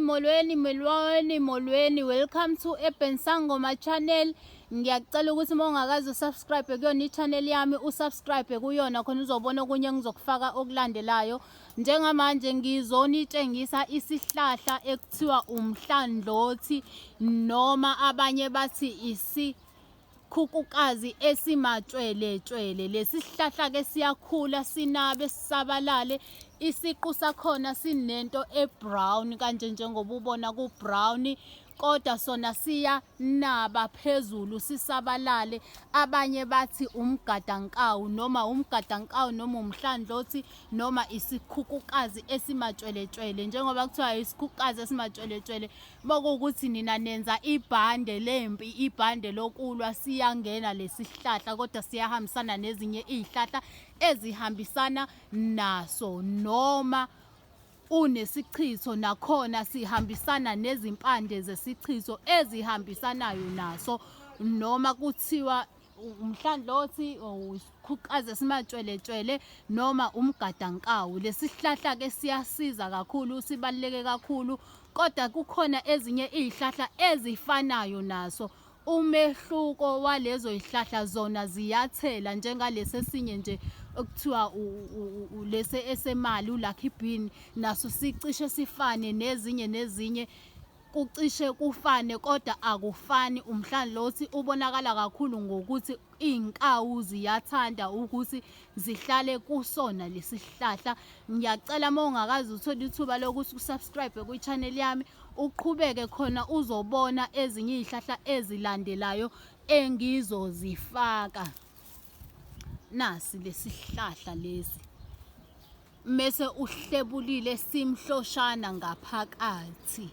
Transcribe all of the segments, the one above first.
Molweni, welcome to SANGOMA channel. Ngiyacela ukuthi mawungakazi usubscribe kuyona i-channel yami, usubscribe kuyona khona uzobona okunye ngizokufaka okulandelayo. Njengamanje ngizonitshengisa isihlahla ekuthiwa umhlandlothi noma abanye bathi Skhukukazi esimatshwele. Lesi sihlahla ke siyakhula sinabe sisabalale. Isiqu sakhona sinento ebrown kanje njengoba ubona ku brown, kodwa sona siyanaba phezulu sisabalale. Abanye bathi Mgadankawu noma umhlandlothi noma Skhukukazi esimatshwele. Njengoba kuthiwa iskhukukazi esimatshwele, bokuthi nina nenza ibhande lempi, ibhande lokulwa, siyangena lesihlahla kodwa siyahambisana nezinye izihlahla ezihambisana naso, noma unesichitho nakhona sihambisana nezimpande zesichitho ezihambisanayo naso. Noma kuthiwa umhlandlothi or Skhukukazi esimatshwele noma Mgadankawu. Lesi sihlahla ke siyasiza kakhulu, sibaluleke kakhulu, kodwa kukhona ezinye izihlahla ezifanayo naso. Umehluko walezo izihlahla, zona ziyathela njengalesi esinye nje okuthiwa lesi esemali lucky bean, naso sicishe sifane nezinye kucishe kufane kodwa akufani. Umhlandlothi ubonakala kakhulu ngokuthi iy'nkawu ziyathanda ukuthi zihlale kusona lesi sihlahla. Ngiyacela mawungakazi uthola ithuba lokuthi usubscribe kwi-channel yami, uqhubeke khona uzobona ezinye izihlahla ezilandelayo engizozifaka. Nasi lesi sihlahla lesi, mese uhlebulile simhloshana ngaphakathi,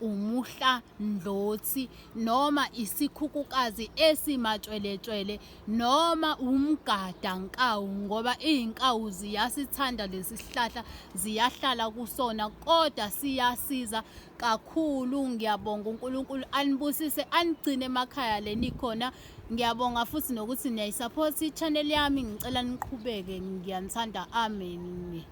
umhlandlothi noma Skhukukazi esimatshwele noma Mgadankawu, ngoba iy'nkawu ziyasithanda lesi sihlahla, ziyahlala kusona kodwa siyasiza kakhulu. Ngiyabonga uNkulunkulu anibusise, anigcine emakhaya leni khona. Ngiyabonga futhi nokuthi niyayisupport i-channel yami. Ngicela niqhubeke, ngiyanithanda. Amen.